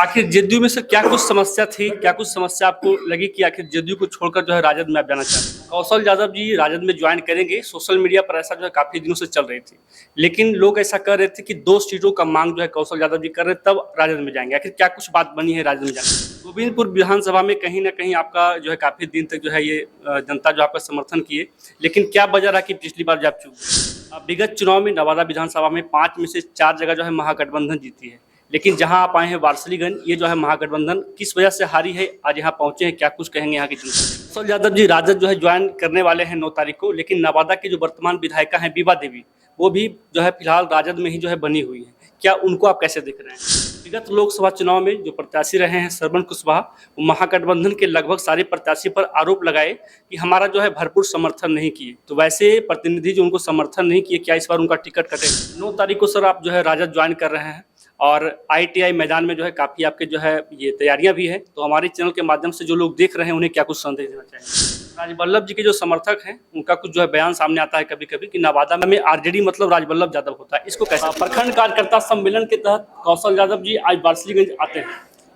आखिर जदयू में से क्या कुछ समस्या थी, क्या कुछ समस्या आपको लगी कि आखिर जदयू को छोड़कर जो है राजद में आप जाना चाहते हैं? कौशल यादव जी राजद में ज्वाइन करेंगे, सोशल मीडिया पर ऐसा जो है काफी दिनों से चल रही थी, लेकिन लोग ऐसा कर रहे थे कि 2 सीटों का मांग जो है कौशल यादव जी कर रहे हैं, तब राजद में जाएंगे। आखिर क्या कुछ बात बनी है राजद में जाने की? गोविंदपुर विधानसभा में कहीं ना कहीं आपका जो है काफी दिन तक जो है ये जनता जो आपका समर्थन किए, लेकिन क्या वजह रहा कि पिछली बार जब चुन गए? विगत चुनाव में नवादा विधानसभा में 5 में से 4 जगह जो है महागठबंधन जीती है, लेकिन जहां आप आए हैं वारसलीगंज, ये जो है महागठबंधन किस वजह से हारी है, आज यहाँ पहुंचे हैं, क्या कुछ कहेंगे यहाँ की जनता? कौशल यादव जी राजद जो है ज्वाइन करने वाले हैं 9 तारीख को, लेकिन नवादा की जो वर्तमान विधायिका हैं बीबा देवी, वो भी जो है फिलहाल राजद में ही जो है बनी हुई है। क्या उनको आप कैसे देख रहे हैं? विगत लोकसभा चुनाव में जो प्रत्याशी रहे हैं श्रवण कुशवाहा, वो महागठबंधन के लगभग सारे प्रत्याशी पर आरोप लगाए कि हमारा जो है भरपूर समर्थन नहीं किए। तो वैसे प्रतिनिधि जो उनको समर्थन नहीं किए, क्या इस बार उनका टिकट कटेगा? 9 तारीख को सर आप जो है राजद ज्वाइन कर रहे हैं और आईटीआई मैदान में जो है काफ़ी आपके जो है ये तैयारियां भी है, तो हमारे चैनल के माध्यम से जो लोग देख रहे हैं उन्हें क्या कुछ संदेश देना चाहिए? राजवल्लभ जी के जो समर्थक हैं उनका कुछ जो है बयान सामने आता है कभी कभी कि नवादा में आरजेडी मतलब राजवल्लभ यादव होता है, इसको कैसे? प्रखंड कार्यकर्ता सम्मेलन के तहत कौशल यादव जी आज वारसलीगंज आते हैं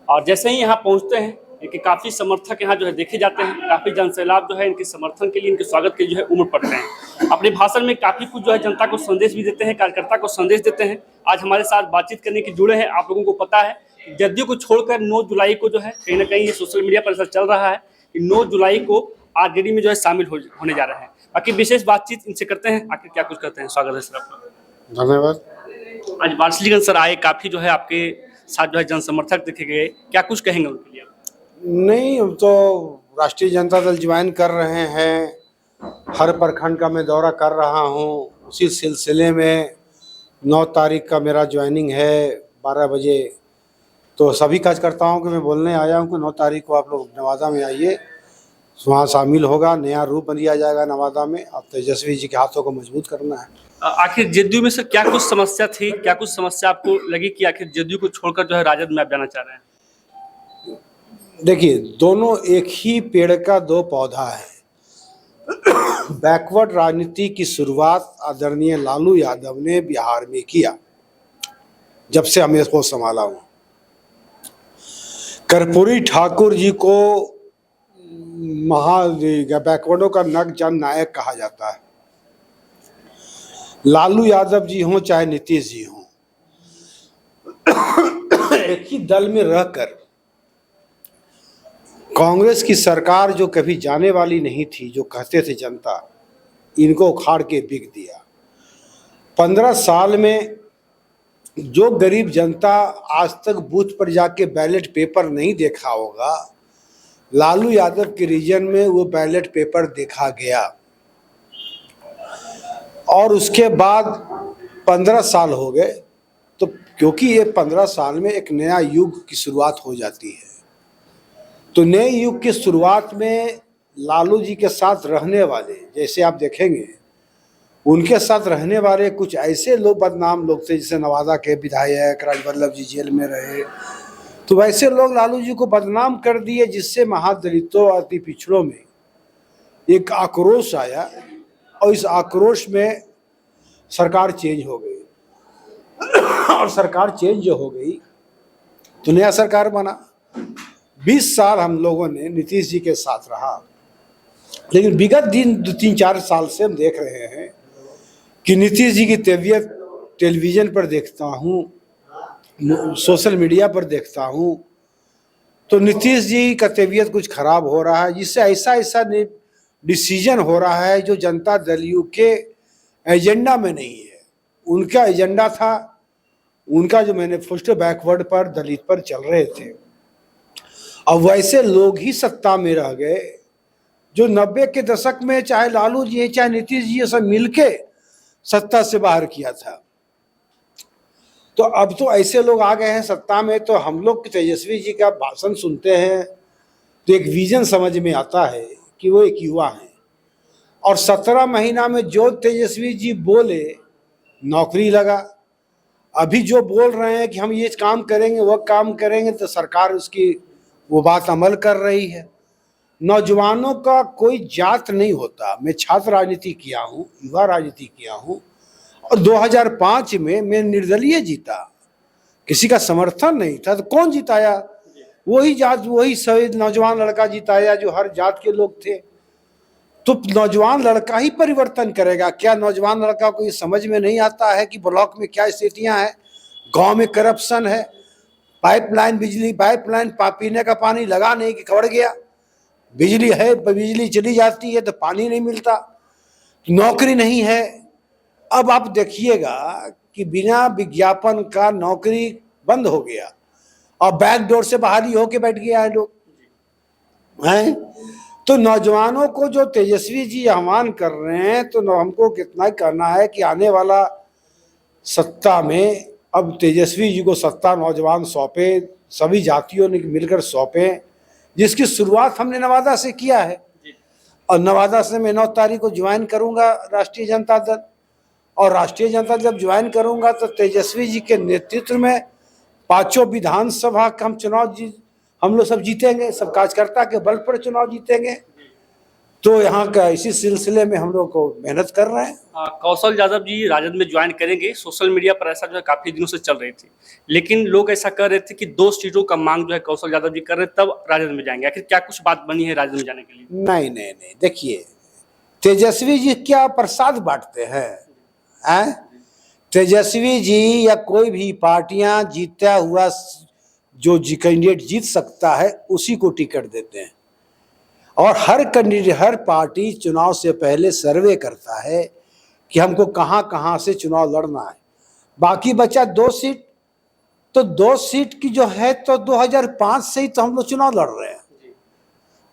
और जैसे ही यहाँ पहुँचते हैं इनके काफ़ी समर्थक यहाँ जो है देखे जाते हैं, काफ़ी जनसैलाब जो है इनके समर्थन के लिए, इनके स्वागत के जो है उमड़ पड़ते हैं। अपने भाषण में काफ़ी कुछ जो है जनता को संदेश भी देते हैं, कार्यकर्ता को संदेश देते हैं। आज हमारे साथ बातचीत करने के जुड़े हैं। आप लोगों को पता है जदयू को छोड़कर 9 जुलाई को जो है कहीं ना कहीं ये सोशल मीडिया पर ऐसा चल रहा है कि 9 जुलाई को आरजेडी में जो है शामिल होने जा रहे हैं। बाकी विशेष बातचीत इनसे करते हैं, आखिर क्या कुछ करते हैं। स्वागत है सर आपका। धन्यवाद। आज वारसलीगंज सर आए, काफ़ी जो है आपके साथ जो है जनसमर्थक देखे गए, क्या कुछ कहेंगे उनके लिए? नहीं, अब तो राष्ट्रीय जनता दल ज्वाइन कर रहे हैं। हर प्रखंड का मैं दौरा कर रहा हूं। उसी सिलसिले में 9 तारीख का मेरा ज्वाइनिंग है 12 बजे। तो सभी कार्यकर्ताओं को मैं बोलने आया हूं कि 9 तारीख को आप लोग नवादा में आइए, वहाँ शामिल होगा, नया रूप बन दिया जाएगा नवादा में। अब तेजस्वी जी के हाथों को मजबूत करना है। आखिर जदयू में से क्या कुछ समस्या थी, क्या कुछ समस्या आपको लगी कि आखिर जदयू को छोड़कर जो है राजद में आप जाना चाह रहे हैं? देखिए, दोनों एक ही पेड़ का 2 पौधा है। बैकवर्ड राजनीति की शुरुआत आदरणीय लालू यादव ने बिहार में किया, जब से हमें इसको संभाला हूँ। कर्पूरी ठाकुर जी को बैकवर्डों का नग जननायक कहा जाता है। लालू यादव जी हों चाहे नीतीश जी हों, एक ही दल में रहकर कांग्रेस की सरकार जो कभी जाने वाली नहीं थी, जो कहते थे जनता, इनको उखाड़ के बिक दिया। 15 साल में जो गरीब जनता आज तक बूथ पर जाके बैलेट पेपर नहीं देखा होगा, लालू यादव के रीजन में वो बैलेट पेपर देखा गया। और उसके बाद 15 साल हो गए, तो क्योंकि ये 15 साल में एक नया युग की शुरुआत हो जाती है, तो नए युग की शुरुआत में लालू जी के साथ रहने वाले, जैसे आप देखेंगे उनके साथ रहने वाले कुछ ऐसे लोग, बदनाम लोग थे, जैसे नवादा के विधायक राजवल्लभ जी जेल में रहे, तो वैसे लोग लालू जी को बदनाम कर दिए, जिससे महादलितों और अति पिछड़ों में एक आक्रोश आया और इस आक्रोश में सरकार चेंज हो गई। और सरकार चेंज जो हो गई तो नया सरकार बना। 20 साल हम लोगों ने नीतीश जी के साथ रहा, लेकिन विगत दिन 3-4 साल से हम देख रहे हैं कि नीतीश जी की तबीयत टेलीविज़न पर देखता हूँ, सोशल मीडिया पर देखता हूँ, तो नीतीश जी का तबीयत कुछ खराब हो रहा है, जिससे ऐसा डिसीजन हो रहा है जो जनता दल यू के एजेंडा में नहीं है। उनका एजेंडा था, उनका जो मैनिफेस्टो बैकवर्ड पर, दलित पर चल रहे थे। अब वैसे लोग ही सत्ता में रह गए जो 90 के दशक में चाहे लालू जी चाहे नीतीश जी सब मिलके सत्ता से बाहर किया था। तो अब तो ऐसे लोग आ गए हैं सत्ता में, तो हम लोग तेजस्वी जी का भाषण सुनते हैं तो एक विजन समझ में आता है कि वो एक युवा हैं, और 17 महीना में जो तेजस्वी जी बोले नौकरी लगा। अभी जो बोल रहे हैं कि हम ये काम करेंगे वह काम करेंगे, तो सरकार उसकी वो बात अमल कर रही है। नौजवानों का कोई जात नहीं होता। मैं छात्र राजनीति किया हूँ, युवा राजनीति किया हूँ, और 2005 में मैं निर्दलीय जीता। किसी का समर्थन नहीं था, तो कौन जिताया? वही जात, वही सभी नौजवान लड़का जिताया जो हर जात के लोग थे। तो नौजवान लड़का ही परिवर्तन करेगा। क्या नौजवान लड़का को ये समझ में नहीं आता है कि ब्लॉक में क्या स्थितियां हैं, गांव में करप्शन है, पाइपलाइन, बिजली पाइपलाइन, पीने का पानी लगा नहीं कि खड़ गया, बिजली है, बिजली चली जाती है तो पानी नहीं मिलता, नौकरी नहीं है। अब आप देखिएगा कि बिना विज्ञापन का नौकरी बंद हो गया और बैकडोर से बहाली होके बैठ गया है लोग हैं। तो नौजवानों को जो तेजस्वी जी आह्वान कर रहे हैं, तो हमको कितना कहना है कि आने वाला सत्ता में अब तेजस्वी जी को सत्ता नौजवान सौंपे, सभी जातियों ने मिलकर सौंपे, जिसकी शुरुआत हमने नवादा से किया है। और नवादा से मैं 9 तारीख को ज्वाइन करूंगा राष्ट्रीय जनता दल, और राष्ट्रीय जनता दल जब ज्वाइन करूंगा तो तेजस्वी जी के नेतृत्व में 5 विधानसभा का हम लोग सब जीतेंगे, सब कार्यकर्ता के बल पर चुनाव जीतेंगे। तो यहाँ का इसी सिलसिले में हम लोग को मेहनत कर रहे हैं। कौशल यादव जी राजद में ज्वाइन करेंगे, सोशल मीडिया पर ऐसा जो है काफी दिनों से चल रही थी, लेकिन लोग ऐसा कर रहे थे कि 2 सीटों का मांग जो है कौशल यादव जी कर रहे तब राजद में जाएंगे। आखिर क्या कुछ बात बनी है राजद में जाने के लिए? नहीं नहीं नहीं, देखिए तेजस्वी जी क्या प्रसाद बांटते हैं? तेजस्वी जी या कोई भी पार्टियां जीता हुआ जो कैंडिडेट जीत सकता है उसी को टिकट देते हैं, और हर कैंडिडेट, हर पार्टी चुनाव से पहले सर्वे करता है कि हमको कहां कहां से चुनाव लड़ना है। बाकी बचा 2 सीट, तो 2 सीट की जो है तो 2005 से ही तो हम लोग चुनाव लड़ रहे हैं।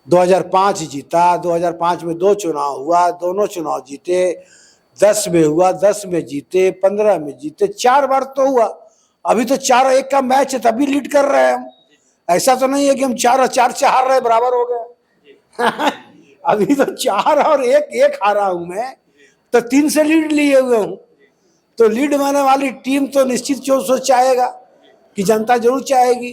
2005 जीता, 2005 में 2 चुनाव हुआ, दोनों चुनाव जीते, 10 में हुआ, 10 में जीते, 15 में जीते, 4 बार तो हुआ। अभी तो 4-1 का मैच है, तभी लीड कर रहे हैं हम। ऐसा तो नहीं है कि हम 4-4 से हार रहे, बराबर हो गए। अभी तो 4 और 1 हारा हूं मैं, तो 3 से लीड लिए हुए हूं। तो लीड मारने वाली टीम तो निश्चित जो चाहेगा कि जनता जरूर चाहेगी।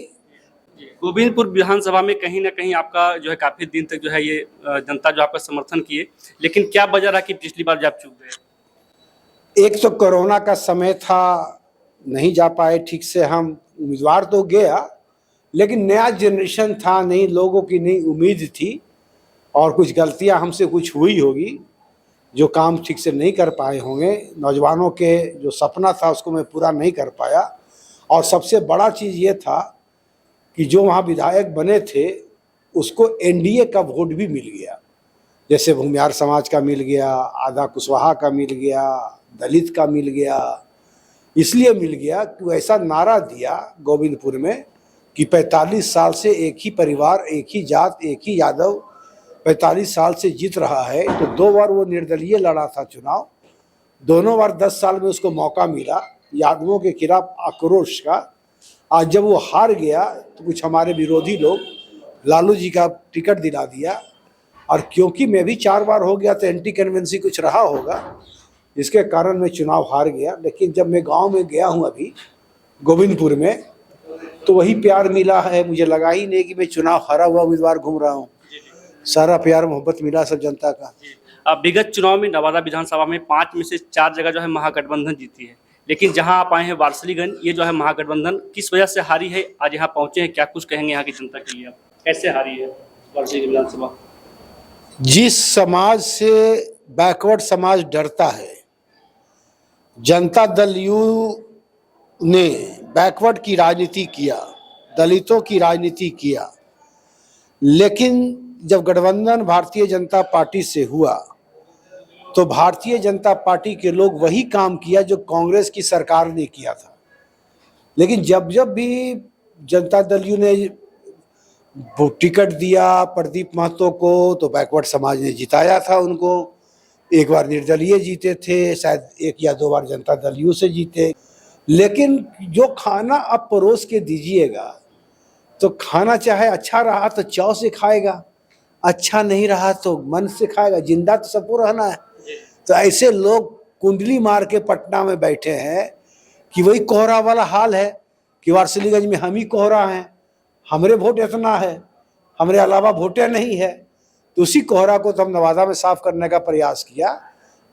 गोविंदपुर विधानसभा में कहीं ना कहीं आपका जो है काफी दिन तक जो है ये जनता जो आपका समर्थन किए, लेकिन क्या वजह रहा कि पिछली बार जब चूक गए? एक तो कोरोना का समय था, नहीं जा पाए ठीक से हम। उम्मीदवार तो गया, लेकिन नया जनरेशन था, नहीं लोगों की नई उम्मीद थी, और कुछ गलतियां हमसे कुछ हुई होगी, जो काम ठीक से नहीं कर पाए होंगे। नौजवानों के जो सपना था उसको मैं पूरा नहीं कर पाया। और सबसे बड़ा चीज़ ये था कि जो वहाँ विधायक बने थे उसको एनडीए का वोट भी मिल गया। जैसे भूमिहार समाज का मिल गया, आधा कुशवाहा का मिल गया, दलित का मिल गया। इसलिए मिल गया कि ऐसा नारा दिया गोविंदपुर में कि 45 साल से एक ही परिवार, एक ही जात, एक ही यादव 45 साल से जीत रहा है। तो 2 बार वो निर्दलीय लड़ा था चुनाव, दोनों बार 10 साल में उसको मौका मिला यादवों के खिलाफ आक्रोश का। आज जब वो हार गया तो कुछ हमारे विरोधी लोग लालू जी का टिकट दिला दिया, और क्योंकि मैं भी 4 बार हो गया तो एंटी कन्वेंसी कुछ रहा होगा, इसके कारण मैं चुनाव हार गया। लेकिन जब मैं गांव में गया हूं अभी गोविंदपुर में, तो वही प्यार मिला है। मुझे लगा ही नहीं कि मैं चुनाव हारा हुआ उम्मीदवार घूम रहा हूं, सारा प्यार मोहब्बत मिला सब जनता का। विगत चुनाव में नवादा विधानसभा में 5 में से 4 जगह जो है महागठबंधन जीती है, लेकिन जहां आप आए हैं वारसलीगंज, ये जो है महागठबंधन किस वजह से हारी है? आज यहाँ पहुंचे हैं, क्या कुछ कहेंगे यहाँ की जनता के लिए? आप कैसे हारी है वारसलीगंज विधानसभा? जिस समाज से बैकवर्ड समाज डरता है, जनता दल यू ने बैकवर्ड की राजनीति किया, दलितों की राजनीति किया, लेकिन जब गठबंधन भारतीय जनता पार्टी से हुआ तो भारतीय जनता पार्टी के लोग वही काम किया जो कांग्रेस की सरकार ने किया था। लेकिन जब जब भी जनता दल यू ने टिकट दिया प्रदीप महतो को, तो बैकवर्ड समाज ने जिताया था उनको। एक बार निर्दलीय जीते थे, शायद 1 या 2 बार जनता दल यू से जीते। लेकिन जो खाना आप परोस के दीजिएगा, तो खाना चाहे अच्छा रहा तो चाव से खाएगा, अच्छा नहीं रहा तो मन से खाएगा। जिंदा तो सबको रहना है। तो ऐसे लोग कुंडली मार के पटना में बैठे हैं कि वही कोहरा वाला हाल है कि वारसलीगंज में हम ही कोहरा हैं, हमरे वोट इतना है, हमरे अलावा वोटें नहीं है। तो उसी कोहरा को तो हम नवादा में साफ करने का प्रयास किया।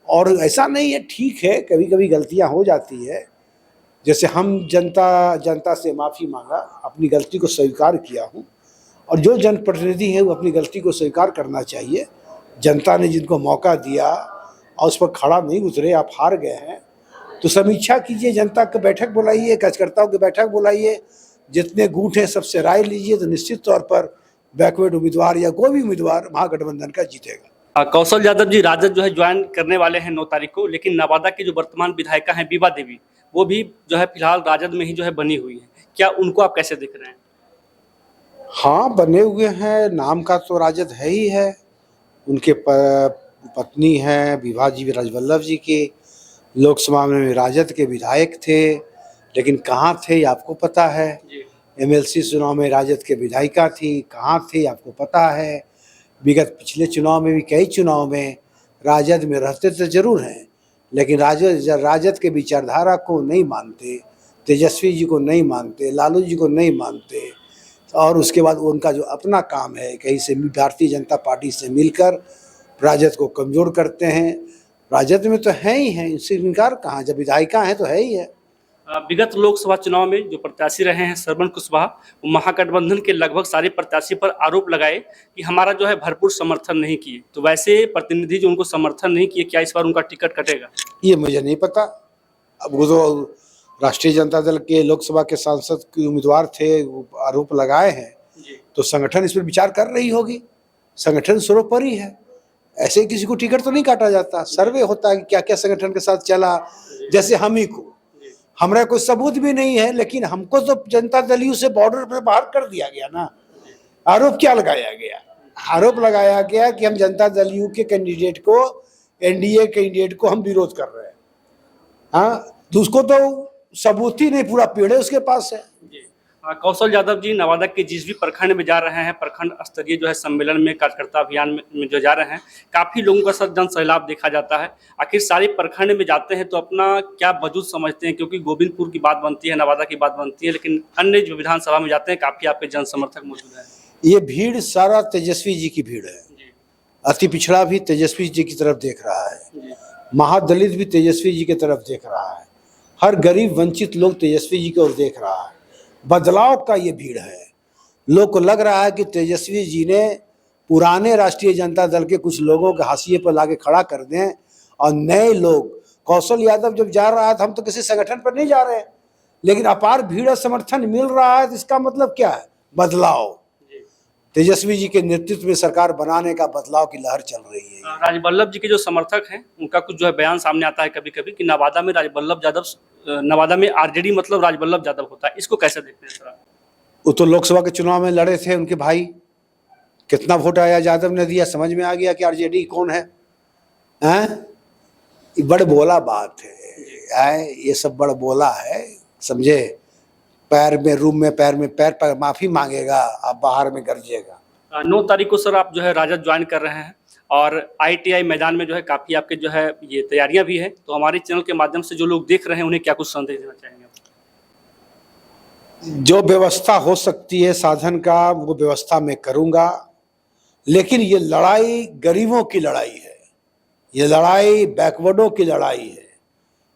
और ऐसा नहीं है, ठीक है, कभी कभी गलतियां हो जाती है, जैसे हम जनता से माफ़ी मांगा, अपनी गलती को स्वीकार किया हूँ, और जो जनप्रतिनिधि हैं वो अपनी गलती को स्वीकार करना चाहिए। जनता ने जिनको मौका दिया और उस पर खड़ा नहीं उतरे, आप हार गए हैं, तो समीक्षा कीजिए, जनता की बैठक बुलाइए, कार्यकर्ताओं की बैठक बुलाइए, जितने गुट हैं सबसे राय लीजिए, तो निश्चित तौर पर बैकवर्ड उम्मीदवार या कोई भी उम्मीदवार महागठबंधन का जीतेगा। कौशल यादव जी राजद जो है ज्वाइन करने वाले हैं 9 तारीख को, लेकिन नवादा की जो वर्तमान विधायिका हैं बीबा देवी, वो भी जो है फिलहाल राजद में ही जो है बनी हुई है। क्या उनको आप कैसे देख रहे हैं? हाँ, बने हुए हैं, नाम का तो राजद है ही है। उनके पत्नी हैं विभा जी राजवल्लभ जी की, लोकसभा में राजद के विधायक थे, लेकिन कहाँ थे आपको पता है। एमएलसी चुनाव में राजद के विधायिका थी, कहाँ थे आपको पता है। विगत पिछले चुनाव में भी कई चुनाव में राजद में रहते तो जरूर हैं, लेकिन राजद के विचारधारा को नहीं मानते, तेजस्वी जी को नहीं मानते, लालू जी को नहीं मानते, और उसके बाद उनका जो अपना काम है कहीं से भारतीय जनता पार्टी से मिलकर राजद को कमज़ोर करते हैं। राजद में तो है ही हैं, इससे इनकार कहाँ, जब विधायिका हैं तो है ही है। विगत लोकसभा चुनाव में जो प्रत्याशी रहे हैं श्रवण कुशवाहा, वो महागठबंधन के लगभग सारे प्रत्याशी पर आरोप लगाए कि हमारा जो है भरपूर समर्थन नहीं किए। तो वैसे प्रतिनिधि जो उनको समर्थन नहीं किए, क्या इस बार उनका टिकट कटेगा? ये मुझे नहीं पता। अब वो तो राष्ट्रीय जनता दल के लोकसभा के सांसद के उम्मीदवार थे, वो आरोप लगाए हैं, तो संगठन इस पर विचार कर रही होगी। संगठन सर्वोपरि है, ऐसे किसी को टिकट तो नहीं काटा जाता। सर्वे होता है कि क्या क्या संगठन के साथ चला। जैसे हम ही को, हमारा कोई सबूत भी नहीं है, लेकिन हमको तो जनता दल से बॉर्डर पे बाहर कर दिया गया ना। आरोप क्या लगाया गया? आरोप लगाया गया कि हम जनता दल के कैंडिडेट को, एनडीए कैंडिडेट को हम विरोध कर रहे हैं। हाँ, तो उसको तो सबूत ही नहीं, पूरा पेड़ है उसके पास है। कौशल यादव जी नवादा के जिस भी प्रखंड में जा रहे हैं, प्रखंड स्तरीय जो है सम्मेलन में, कार्यकर्ता अभियान में जो जा रहे हैं, काफ़ी लोगों का जन सैलाब देखा जाता है। आखिर सारे प्रखंड में जाते हैं तो अपना क्या वजूद समझते हैं? क्योंकि गोविंदपुर की बात बनती है, नवादा की बात बनती है, लेकिन अन्य जो विधानसभा में जाते हैं काफ़ी आपके जन समर्थक मौजूद हैं। ये भीड़ सारा तेजस्वी जी की भीड़ है। अति पिछड़ा भी तेजस्वी जी की तरफ देख रहा है, महादलित भी तेजस्वी जी की तरफ देख रहा है, हर गरीब वंचित लोग तेजस्वी जी की ओर देख रहा है। बदलाव का ये भीड़ है। लोग को लग रहा है कि तेजस्वी जी ने पुराने राष्ट्रीय जनता दल के कुछ लोगों के हाशिए पर लाके खड़ा कर दें, और नए लोग, कौशल यादव जब जा रहा है तो हम तो किसी संगठन पर नहीं जा रहे हैं, लेकिन अपार भीड़ और समर्थन मिल रहा है, तो इसका मतलब क्या है? बदलाव। तेजस्वी जी के नेतृत्व में सरकार बनाने का बदलाव की लहर चल रही है। राजवल्लभ जी के जो समर्थक हैं उनका कुछ जो है बयान सामने आता है कभी कभी कि नवादा में राजवल्लभ यादव, नवादा में आरजेडी मतलब राजवल्लभ यादव होता है। इसको कैसे देखते हैं सर? वो तो लोकसभा के चुनाव में लड़े थे उनके भाई, कितना वोट आया यादव ने दिया, समझ में आ गया कि आरजेडी कौन है। बड़ बोला बात है, ये सब बड़ बोला है, समझे। पैर में रूम में पैर में पैर पर माफी मांगेगा, आप बाहर में गरजेगा। 9 तारीख को सर आप जो है राजद ज्वाइन कर रहे हैं, और आईटीआई मैदान में जो है काफ़ी आपके जो है ये तैयारियां भी है, तो हमारे चैनल के माध्यम से जो लोग देख रहे हैं उन्हें क्या कुछ संदेश देना चाहेंगे? जो व्यवस्था हो सकती है साधन का, वो व्यवस्था मैं करूंगा, लेकिन ये लड़ाई गरीबों की लड़ाई है, ये लड़ाई बैकवर्डों की लड़ाई है,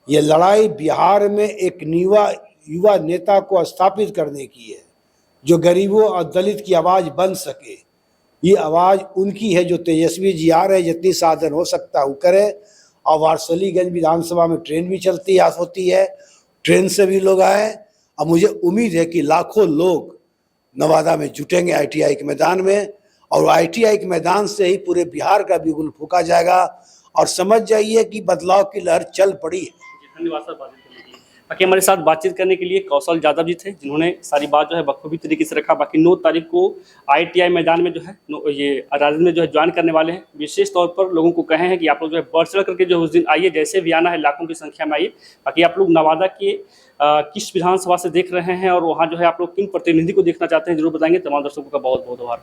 ये लड़ाई बिहार में एक युवा नेता को स्थापित करने की है, जो गरीबों और दलित की आवाज़ बन सके। ये आवाज़ उनकी है जो तेजस्वी जी आ रहे हैं, जितनी साधन हो सकता है वो करें। और वारसलीगंज विधानसभा में ट्रेन भी चलती होती है, ट्रेन से भी लोग आए, और मुझे उम्मीद है कि लाखों लोग नवादा में जुटेंगे आईटीआई के मैदान में, और आईटीआई के मैदान से ही पूरे बिहार का बिगुल फूका जाएगा, और समझ जाइए कि बदलाव की लहर चल पड़ी है। धन्यवाद सर। बाकी हमारे साथ बातचीत करने के लिए कौशल यादव जी थे, जिन्होंने सारी बात जो है बखूबी तरीके से रखा। बाकी 9 तारीख को आईटीआई मैदान में जो है ये राजद में जो है ज्वाइन करने वाले हैं। विशेष तौर पर लोगों को कहे हैं कि आप लोग जो है बढ़ चढ़ करके जो उस दिन आइए, जैसे भी आना है लाखों की संख्या में आइए। बाकी आप लोग नवादा के किस विधानसभा से देख रहे हैं और वहाँ जो है आप लोग किन प्रतिनिधि को देखना चाहते हैं जरूर बताएंगे। तमाम दर्शकों का बहुत बहुत आभार।